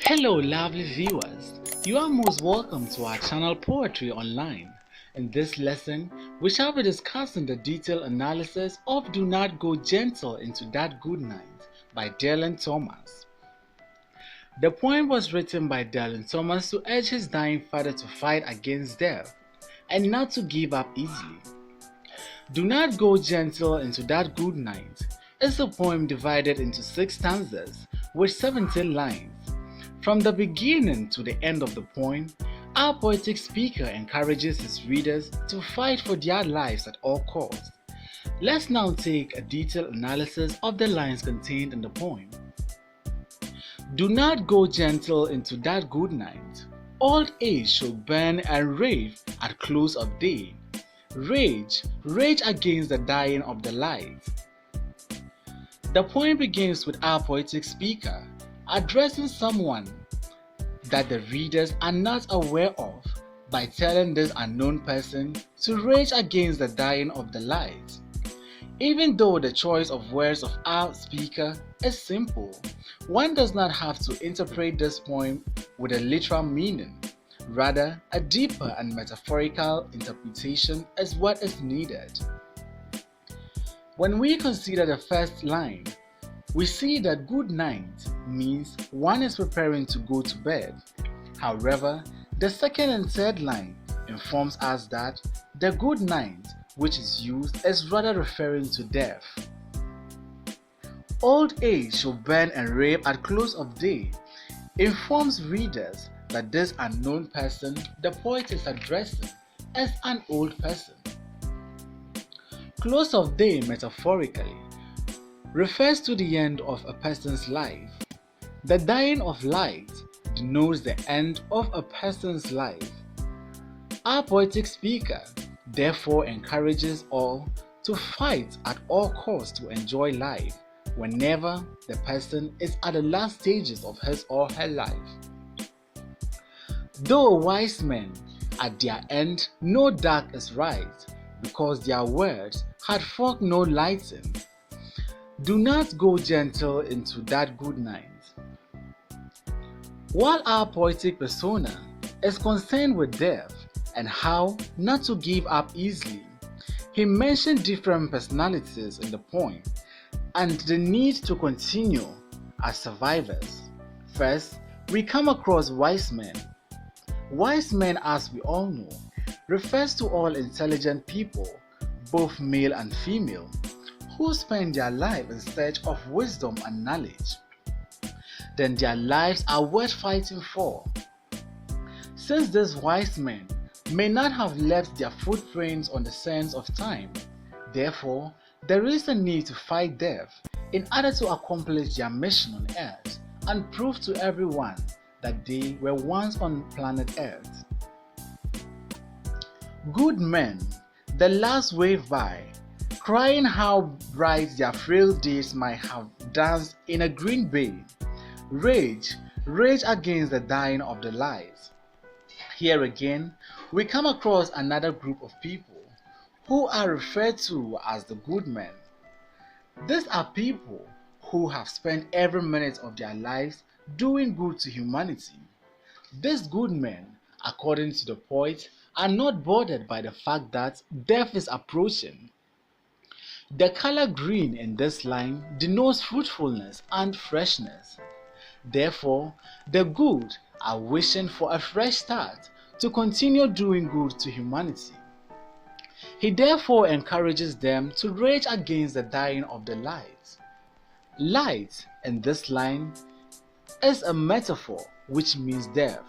Hello, lovely viewers. You are most welcome to our channel Poetry Online. In this lesson, we shall be discussing the detailed analysis of Do Not Go Gentle into That Good Night by Dylan Thomas. The poem was written by Dylan Thomas to urge his dying father to fight against death and not to give up easily. Do Not Go Gentle into That Good Night is a poem divided into 6 stanzas with 17 lines. From the beginning to the end of the poem, our poetic speaker encourages his readers to fight for their lives at all costs. Let's now take a detailed analysis of the lines contained in the poem. Do not go gentle into that good night. Old age shall burn and rave at close of day. Rage, rage against the dying of the light. The poem begins with our poetic speaker addressing someone that the readers are not aware of by telling this unknown person to rage against the dying of the light. Even though the choice of words of our speaker is simple, one does not have to interpret this poem with a literal meaning. Rather, a deeper and metaphorical interpretation is what is needed. When we consider the first line, we see that good night means one is preparing to go to bed. However, the second and third line informs us that the good night which is used is rather referring to death. Old age shall burn and rave at close of day informs readers that this unknown person the poet is addressing is an old person. Close of day metaphorically refers to the end of a person's life. The dying of light denotes the end of a person's life. Our poetic speaker therefore encourages all to fight at all costs to enjoy life whenever the person is at the last stages of his or her life. Though wise men at their end know dark is right because their words had folk no lighting. Do not go gentle into that good night. While our poetic persona is concerned with death and how not to give up easily, he mentioned different personalities in the poem and the need to continue as survivors. First, we come across wise men. Wise men, as we all know, refers to all intelligent people, both male and female, who spend their life in search of wisdom and knowledge. Then their lives are worth fighting for. Since these wise men may not have left their footprints on the sands of time, therefore, there is a need to fight death in order to accomplish their mission on earth and prove to everyone that they were once on planet Earth. Good men, the last wave by, crying how bright their frail days might have danced in a green bay. Rage, rage against the dying of the light. Here again, we come across another group of people who are referred to as the good men. These are people who have spent every minute of their lives doing good to humanity. These good men, according to the poet, are not bothered by the fact that death is approaching. The color green in this line denotes fruitfulness and freshness. Therefore, the good are wishing for a fresh start to continue doing good to humanity. He therefore encourages them to rage against the dying of the light. Light in this line is a metaphor which means death.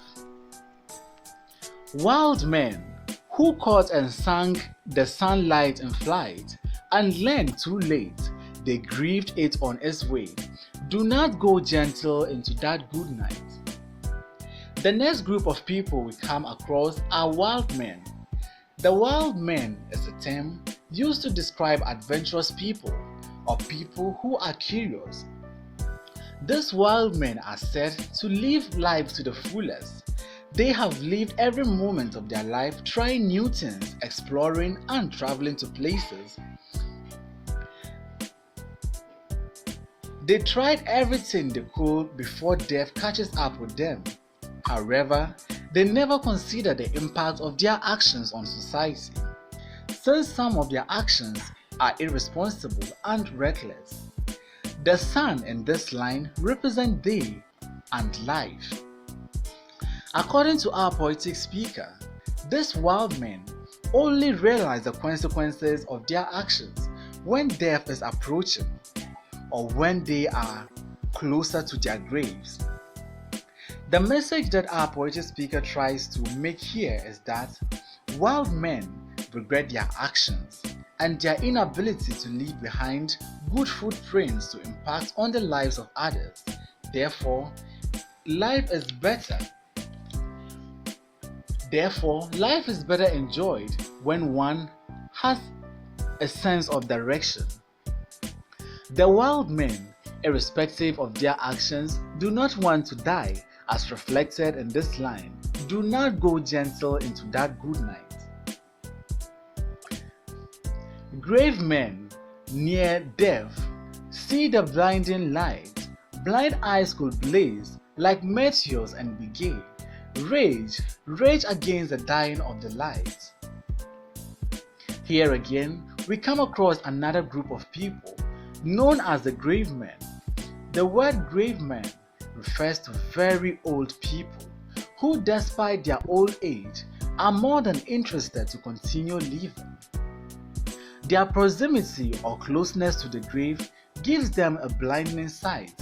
Wild men who caught and sank the sunlight in flight and learned too late they grieved it on its way. Do not go gentle into that good night. The next group of people we come across are wild men. The wild men is a term used to describe adventurous people or people who are curious. These wild men are said to live life to the fullest. They have lived every moment of their life trying new things, exploring and traveling to places They tried everything they could before death catches up with them. However, they never consider the impact of their actions on society, since some of their actions are irresponsible and reckless. The sun in this line represents day and life. According to our poetic speaker, these wild men only realize the consequences of their actions when death is approaching or when they are closer to their graves. The message that our poetic speaker tries to make here is that wild men regret their actions and their inability to leave behind good footprints to impact on the lives of others. Therefore, life is better enjoyed when one has a sense of direction. The wild men, irrespective of their actions, do not want to die, as reflected in this line. Do not go gentle into that good night. Grave men near death see the blinding light. Blind eyes could blaze like meteors and be gay. Rage against the dying of the light. Here again, we come across another group of people known as the grave men. The word grave men refers to very old people who, despite their old age, are more than interested to continue living. Their proximity or closeness to the grave gives them a blinding sight.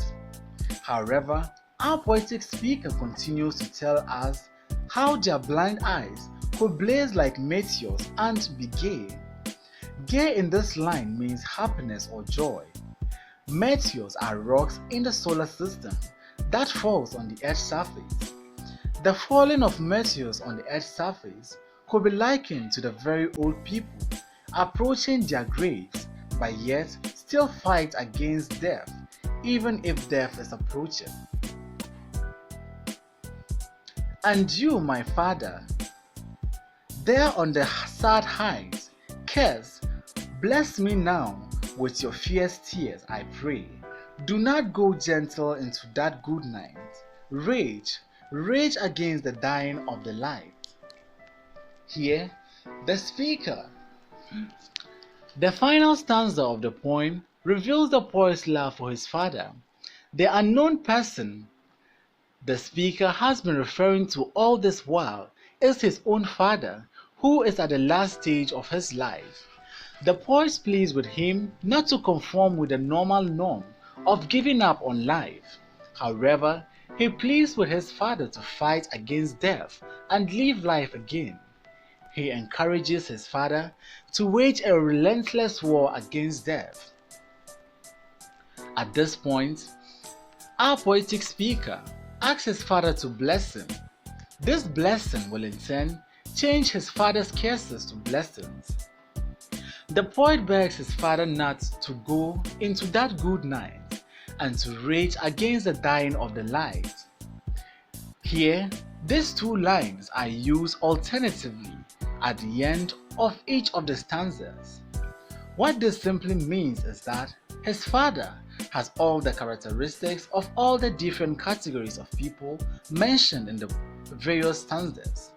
However, our poetic speaker continues to tell us how their blind eyes could blaze like meteors and be gay. Gay in this line means happiness or joy. Meteors are rocks in the solar system that falls on the Earth's surface. The falling of meteors on the Earth's surface could be likened to the very old people approaching their graves, but yet still fight against death, even if death is approaching. And you, my father, there on the sad heights, curse, bless me now with your fierce tears, I pray. Do not go gentle into that good night. Rage against the dying of the light. Here, the speaker. The final stanza of the poem reveals the poet's love for his father. The unknown person the speaker has been referring to all this while is his own father, who is at the last stage of his life. The poet pleads with him not to conform with the normal norm of giving up on life. However, he pleads with his father to fight against death and live life again. He encourages his father to wage a relentless war against death. At this point, our poetic speaker asks his father to bless him. This blessing will in turn change his father's curses to blessings. The poet begs his father not to go into that good night and to rage against the dying of the light. Here, these two lines are used alternatively at the end of each of the stanzas. What this simply means is that his father has all the characteristics of all the different categories of people mentioned in the various stanzas.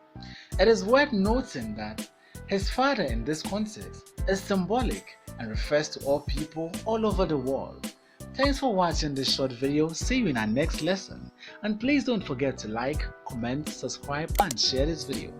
It is worth noting that his father in this context is symbolic and refers to all people all over the world. Thanks for watching this short video. See you in our next lesson, and please don't forget to like, comment, subscribe and share this video.